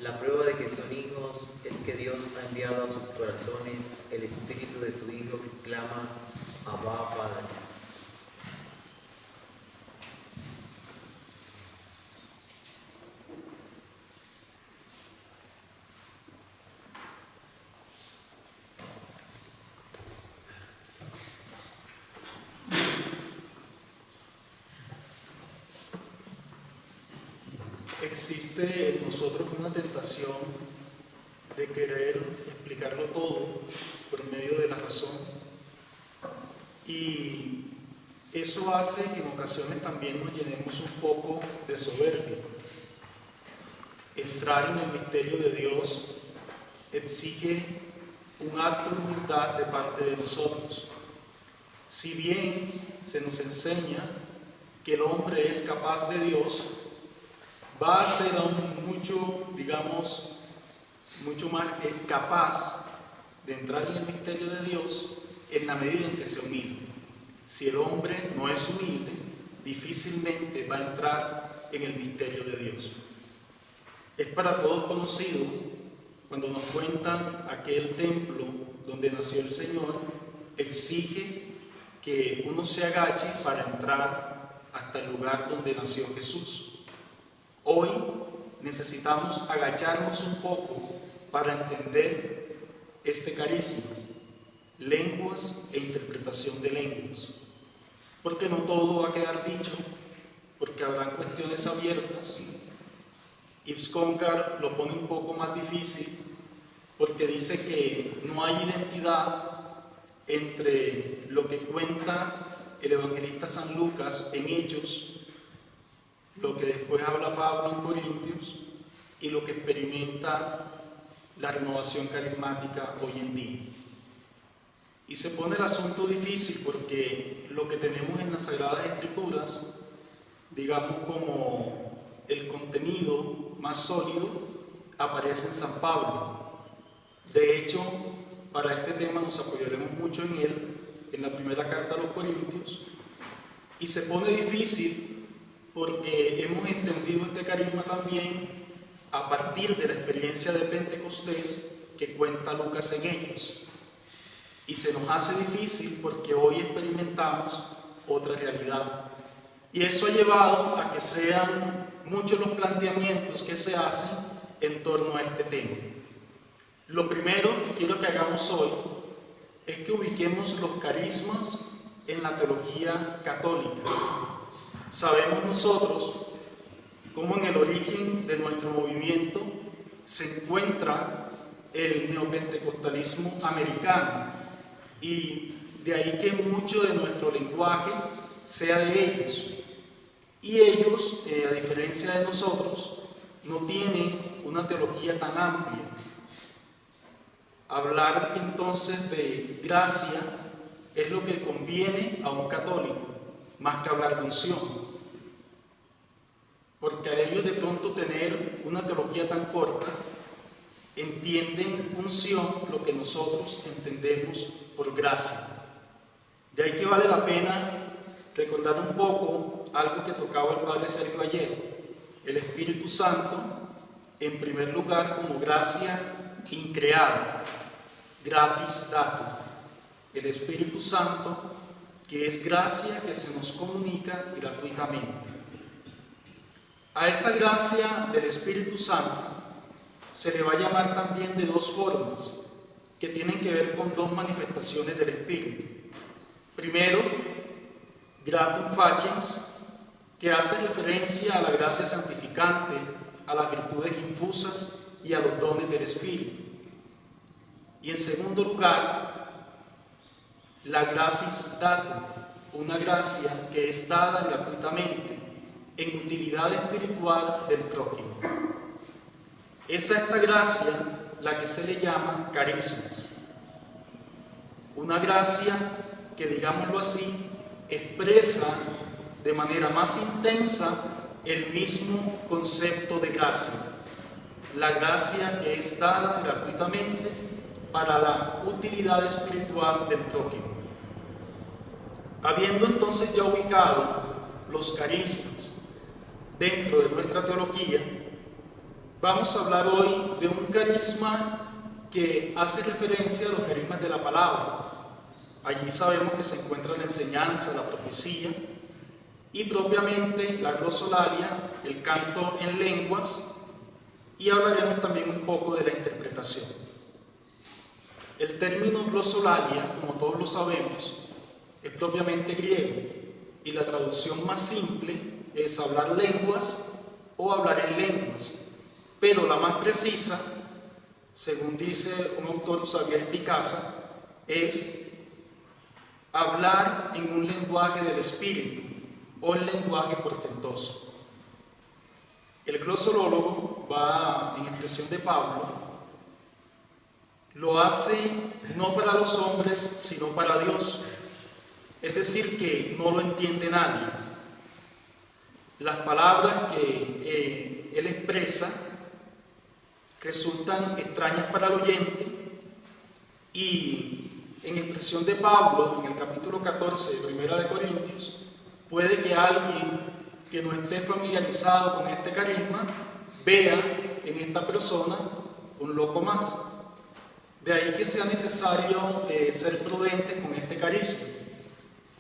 La prueba de que son hijos es que Dios ha enviado a sus corazones el espíritu de su Hijo que clama, Abba, Padre. Existe en nosotros una tentación de querer explicarlo todo por medio de la razón, y eso hace que en ocasiones también nos llenemos un poco de soberbia. Entrar en el misterio de Dios exige un acto de humildad de parte de nosotros. Si bien se nos enseña que el hombre es capaz de Dios, va a ser aún mucho más capaz de entrar en el misterio de Dios en la medida en que se humilde. Si el hombre no es humilde, difícilmente va a entrar en el misterio de Dios. Es para todos conocido cuando nos cuentan aquel templo donde nació el Señor, exige que uno se agache para entrar hasta el lugar donde nació Jesús. Hoy necesitamos agacharnos un poco para entender este carisma, lenguas e interpretación de lenguas, porque no todo va a quedar dicho, porque habrán cuestiones abiertas. Yves Congar lo pone un poco más difícil porque dice que no hay identidad entre lo que cuenta el evangelista San Lucas en Hechos, lo que después habla Pablo en Corintios y lo que experimenta la renovación carismática hoy en día. Y se pone el asunto difícil porque lo que tenemos en las Sagradas Escrituras, digamos como el contenido más sólido, aparece en San Pablo. De hecho, para este tema nos apoyaremos mucho en él, en la primera carta a los Corintios, y se pone difícil porque hemos entendido este carisma también a partir de la experiencia de Pentecostés que cuenta Lucas en Hechos. Y se nos hace difícil porque hoy experimentamos otra realidad. Y eso ha llevado a que sean muchos los planteamientos que se hacen en torno a este tema. Lo primero que quiero que hagamos hoy es que ubiquemos los carismas en la teología católica. Sabemos nosotros cómo en el origen de nuestro movimiento se encuentra el neopentecostalismo americano, y de ahí que mucho de nuestro lenguaje sea de ellos. Y ellos, a diferencia de nosotros, no tienen una teología tan amplia. Hablar entonces de gracia es lo que conviene a un católico, más que hablar de unción. Porque a ellos de pronto tener una teología tan corta, entienden unción lo que nosotros entendemos por gracia. De ahí que vale la pena recordar un poco algo que tocaba el Padre Sergio ayer: el Espíritu Santo, en primer lugar, como gracia increada, gratis datum. El Espíritu Santo, que es gracia que se nos comunica gratuitamente. A esa gracia del Espíritu Santo se le va a llamar también de dos formas, que tienen que ver con dos manifestaciones del Espíritu. Primero, gratum faciens, que hace referencia a la gracia santificante, a las virtudes infusas y a los dones del Espíritu. Y en segundo lugar, la gratis datum, una gracia que es dada gratuitamente en utilidad espiritual del prójimo. Es a esta gracia la que se le llama carismas. Una gracia que, digámoslo así, expresa de manera más intensa el mismo concepto de gracia. La gracia que es dada gratuitamente para la utilidad espiritual del prójimo. Habiendo entonces ya ubicado los carismas dentro de nuestra teología, Vamos a hablar hoy de un carisma que hace referencia a los carismas de la palabra. Allí sabemos que se encuentra la enseñanza, la profecía y propiamente la glosolalia, el canto en lenguas, y hablaremos también un poco de la interpretación. El término glosolalia, como todos lo sabemos, es propiamente griego y la traducción más simple es hablar lenguas o hablar en lenguas, pero la más precisa, según dice un autor, Xavier Picasa, es hablar en un lenguaje del espíritu o el lenguaje portentoso. El glosolólogo va en expresión de Pablo, lo hace no para los hombres, sino para Dios. Es decir, que no lo entiende nadie. Las palabras que él expresa resultan extrañas para el oyente y en expresión de Pablo, en el capítulo 14 de Primera de Corintios, puede que alguien que no esté familiarizado con este carisma vea en esta persona un loco más. De ahí que sea necesario ser prudente con este carisma.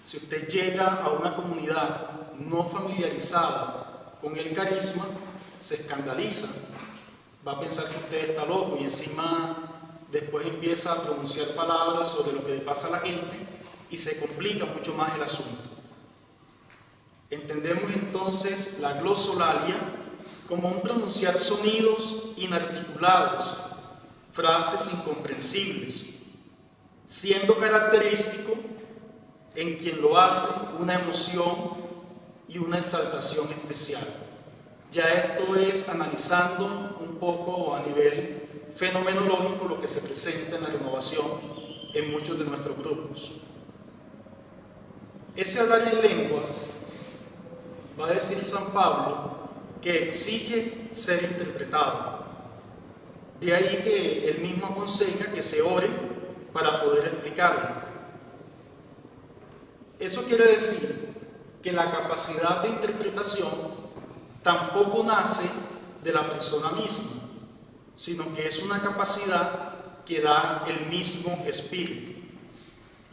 Si usted llega a una comunidad no familiarizada con el carisma, se escandaliza, va a pensar que usted está loco y encima después empieza a pronunciar palabras sobre lo que le pasa a la gente y se complica mucho más el asunto. Entendemos entonces la glosolalia como un pronunciar sonidos inarticulados, frases incomprensibles, siendo característico en quien lo hace una emoción y una exaltación especial. Ya esto es analizando un poco a nivel fenomenológico lo que se presenta en la renovación en muchos de nuestros grupos. Ese hablar en lenguas, va a decir San Pablo, que exige ser interpretado. De ahí que él mismo aconseja que se ore para poder explicarlo. Eso quiere decir que la capacidad de interpretación tampoco nace de la persona misma, sino que es una capacidad que da el mismo Espíritu.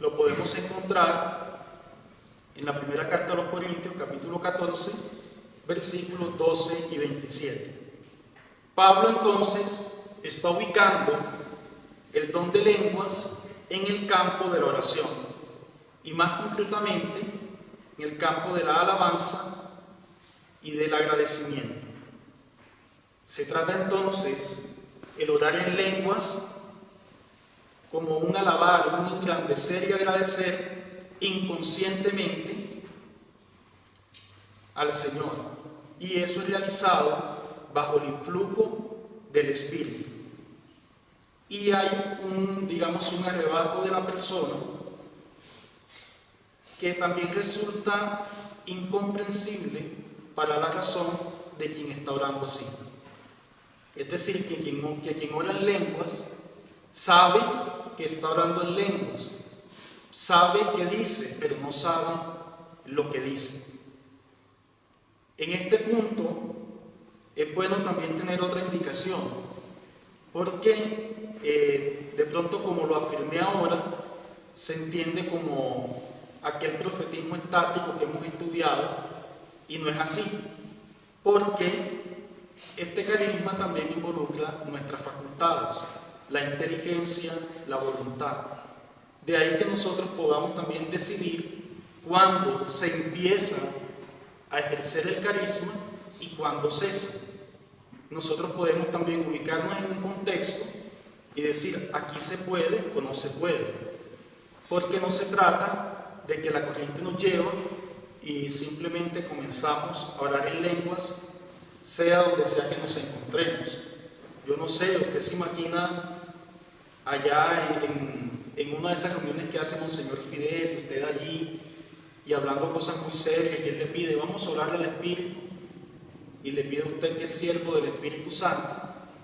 Lo podemos encontrar en la primera carta a los Corintios, capítulo 14, versículos 12 y 27. Pablo entonces está ubicando el don de lenguas en el campo de la oración y más concretamente en el campo de la alabanza y del agradecimiento. Se trata entonces el orar en lenguas como un alabar, un engrandecer y agradecer inconscientemente al Señor, y eso es realizado bajo el influjo del Espíritu. Y hay un arrebato de la persona que también resulta incomprensible para la razón de quien está orando así. Es decir, que quien ora en lenguas sabe que está orando en lenguas, sabe que dice, pero no sabe lo que dice. En este punto es bueno también tener otra indicación, porque de pronto, como lo afirmé ahora, se entiende como aquel profetismo estático que hemos estudiado, y no es así, porque este carisma también involucra nuestras facultades, la inteligencia, la voluntad. De ahí que nosotros podamos también decidir cuándo se empieza a ejercer el carisma y cuándo cesa. Nosotros podemos también ubicarnos en un contexto y decir, aquí se puede o no se puede, porque no se trata de que la corriente nos lleva y simplemente comenzamos a orar en lenguas, sea donde sea que nos encontremos. Yo no sé, usted se imagina allá en una de esas reuniones que hace Monseñor Fidel, y usted allí, y hablando cosas muy serias, y él le pide, vamos a orar al Espíritu, y le pide a usted que es siervo del Espíritu Santo,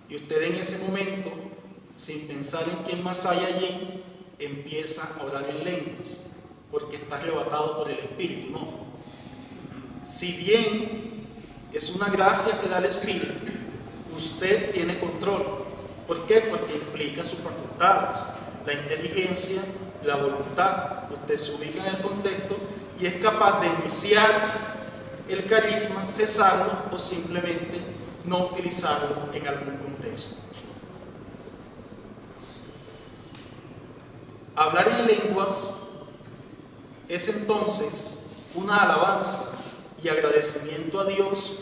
y usted en ese momento, sin pensar en quién más hay allí, empieza a orar en lenguas, porque está arrebatado por el Espíritu. No. Si bien es una gracia que da el Espíritu, usted tiene control. ¿Por qué? Porque implica sus facultades, la inteligencia, la voluntad. Usted se ubica en el contexto y es capaz de iniciar el carisma, cesarlo o simplemente no utilizarlo en algún contexto. Hablar en lenguas es entonces una alabanza y agradecimiento a Dios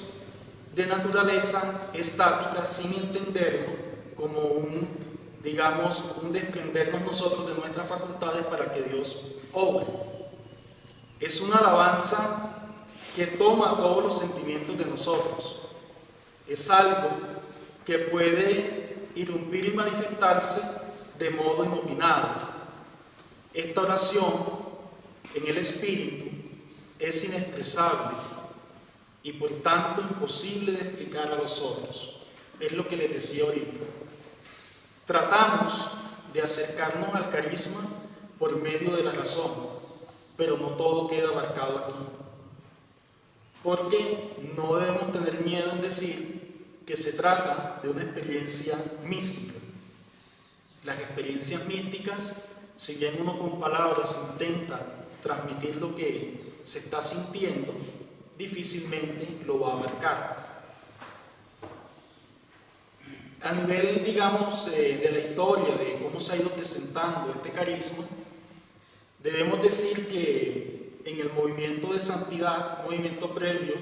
de naturaleza estática, sin entenderlo como un desprendernos nosotros de nuestras facultades para que Dios obre. Es una alabanza que toma todos los sentimientos de nosotros. Es algo que puede irrumpir y manifestarse de modo inopinado. Esta oración en el Espíritu es inexpresable y por tanto imposible de explicar a los otros. Es lo que les decía ahorita. Tratamos de acercarnos al carisma por medio de la razón, pero no todo queda abarcado aquí. Porque no debemos tener miedo en decir que se trata de una experiencia mística. Las experiencias místicas, si bien uno con palabras intenta transmitir lo que se está sintiendo, difícilmente lo va a abarcar. A nivel, de la historia, de cómo se ha ido presentando este carisma, debemos decir que en el movimiento de santidad, movimiento previo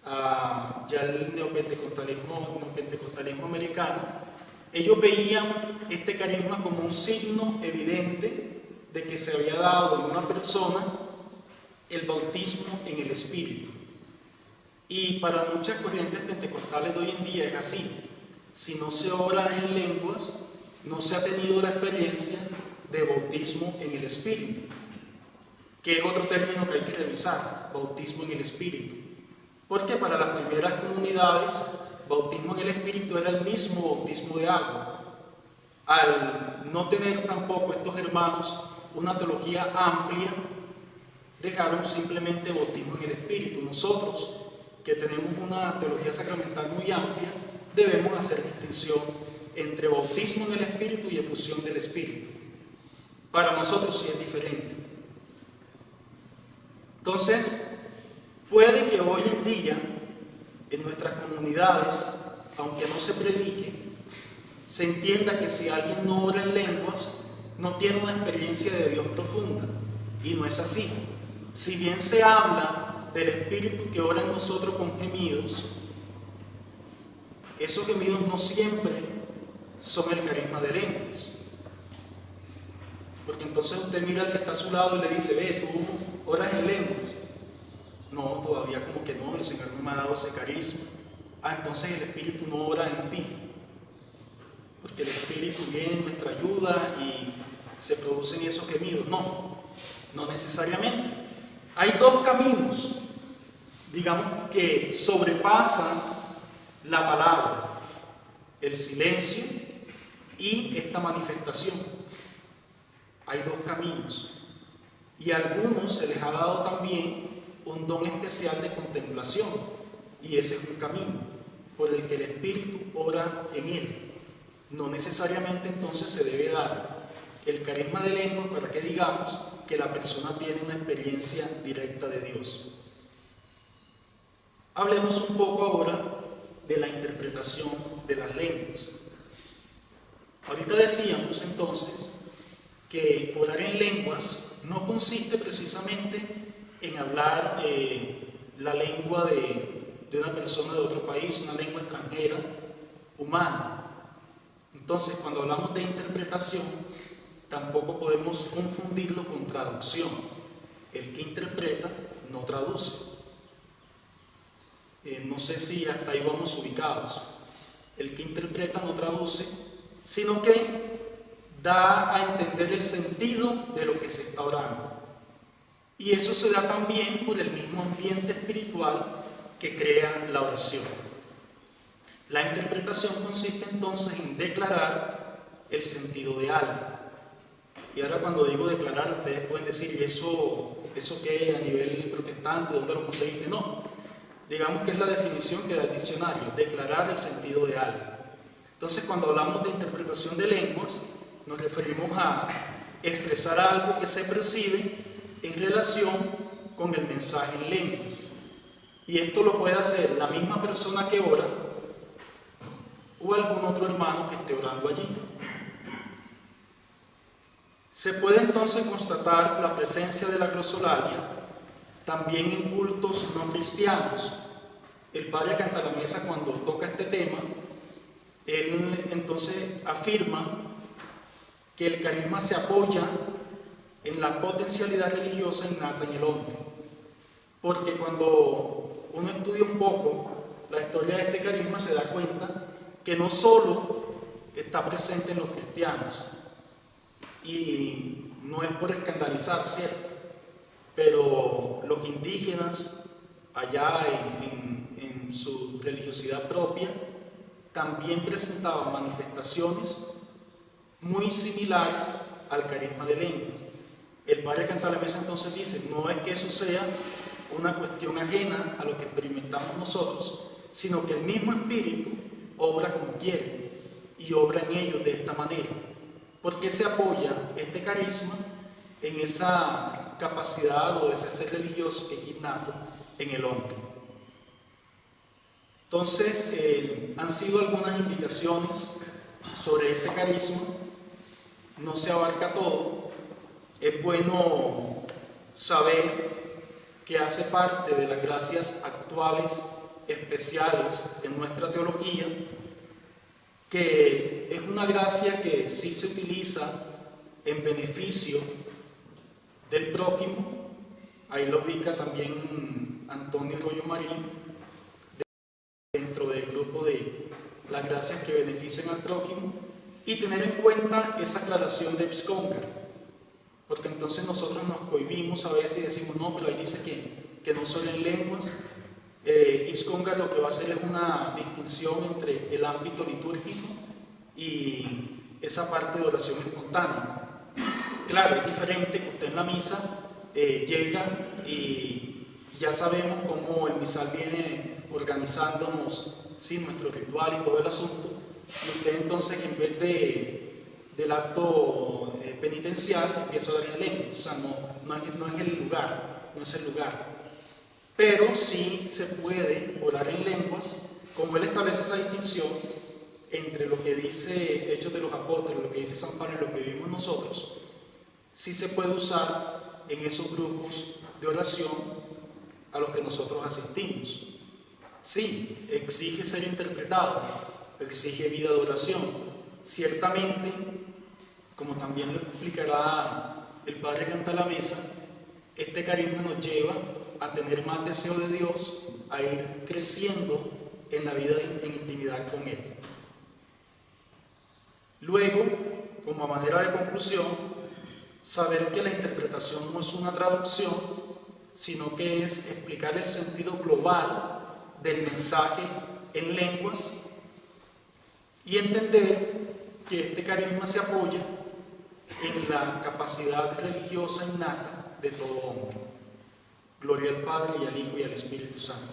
a ya el neopentecostalismo americano, ellos veían este carisma como un signo evidente de que se había dado en una persona el bautismo en el Espíritu. Y para muchas corrientes pentecostales de hoy en día es así. Si no se ora en lenguas, no se ha tenido la experiencia de bautismo en el Espíritu, que es otro término que hay que revisar, bautismo en el Espíritu. Porque para las primeras comunidades, bautismo en el Espíritu era el mismo bautismo de agua. Al no tener tampoco estos hermanos una teología amplia, dejaron simplemente bautismo en el Espíritu. Nosotros, que tenemos una teología sacramental muy amplia, debemos hacer distinción entre bautismo en el Espíritu y efusión del Espíritu. Para nosotros sí es diferente. Entonces, puede que hoy en día, en nuestras comunidades, aunque no se predique, se entienda que si alguien no ora en lenguas, no tiene una experiencia de Dios profunda. Y no es así. Si bien se habla del Espíritu que ora en nosotros con gemidos, esos gemidos no siempre son el carisma de lenguas. Porque entonces usted mira al que está a su lado y le dice, ve, tú oras en lenguas. No, todavía como que no, el Señor no me ha dado ese carisma. Entonces el Espíritu no ora en ti. Porque el Espíritu viene en nuestra ayuda y se producen esos gemidos. No necesariamente. Hay dos caminos, que sobrepasan la palabra, el silencio y esta manifestación. Hay dos caminos. Y a algunos se les ha dado también un don especial de contemplación. Y ese es un camino por el que el Espíritu ora en él. No necesariamente entonces se debe dar el carisma de lengua para que digamos que la persona tiene una experiencia directa de Dios. Hablemos un poco ahora de la interpretación de las lenguas. Ahorita decíamos entonces que orar en lenguas no consiste precisamente en hablar la lengua de una persona de otro país, una lengua extranjera, humana. Entonces, cuando hablamos de interpretación, tampoco podemos confundirlo con traducción. El que interpreta no traduce. No sé si hasta ahí vamos ubicados. El que interpreta no traduce, sino que da a entender el sentido de lo que se está orando. Y eso se da también por el mismo ambiente espiritual que crea la oración. La interpretación consiste entonces en declarar el sentido de algo. Y ahora cuando digo declarar, ustedes pueden decir, ¿y eso qué a nivel protestante? ¿Dónde lo conseguiste? No. Digamos que es la definición que da el diccionario, declarar el sentido de algo. Entonces, cuando hablamos de interpretación de lenguas, nos referimos a expresar algo que se percibe en relación con el mensaje en lenguas. Y esto lo puede hacer la misma persona que ora o algún otro hermano que esté orando allí. Se puede entonces constatar la presencia de la glosolalia también en cultos no cristianos. El padre Cantalamessa, cuando toca este tema, él entonces afirma que el carisma se apoya en la potencialidad religiosa innata en el hombre. Porque cuando uno estudia un poco la historia de este carisma, se da cuenta que no solo está presente en los cristianos, y no es por escandalizar, ¿cierto? Pero los indígenas, allá en su religiosidad propia, también presentaban manifestaciones muy similares al carisma de lengua. El padre Cantalamessa entonces dice, no es que eso sea una cuestión ajena a lo que experimentamos nosotros, sino que el mismo Espíritu obra como quiere y obra en ellos de esta manera. ¿Por qué se apoya este carisma en esa capacidad o ese ser religioso que es innato en el hombre? Entonces, han sido algunas indicaciones sobre este carisma. No se abarca todo. Es bueno saber que hace parte de las gracias actuales especiales en nuestra teología, que es una gracia que sí se utiliza en beneficio del prójimo. Ahí lo ubica también Antonio Royo Marín dentro del grupo de las gracias que benefician al prójimo, y tener en cuenta esa aclaración de Ipscongar, porque entonces nosotros nos cohibimos a veces y decimos no, pero ahí dice que no son en lenguas. Ipscongar lo que va a hacer es una distinción entre el ámbito litúrgico y esa parte de oración espontánea. Claro, es diferente que usted en la misa llega y ya sabemos cómo el misal viene organizándonos, ¿sí?, nuestro ritual y todo el asunto, y usted entonces en vez del acto penitencial empieza a orar en lengua. O sea, no es el lugar, no es el lugar. Pero sí se puede orar en lenguas, como él establece esa distinción entre lo que dice Hechos de los Apóstoles, lo que dice San Pablo y lo que vivimos nosotros. Sí se puede usar en esos grupos de oración a los que nosotros asistimos. Sí, exige ser interpretado, exige vida de oración. Ciertamente, como también lo explicará el padre Cantalamessa, este carisma nos lleva a tener más deseo de Dios, a ir creciendo en la vida en intimidad con Él. Luego, como a manera de conclusión, saber que la interpretación no es una traducción, sino que es explicar el sentido global del mensaje en lenguas, y entender que este carisma se apoya en la capacidad religiosa innata de todo hombre. Gloria al Padre, y al Hijo, y al Espíritu Santo.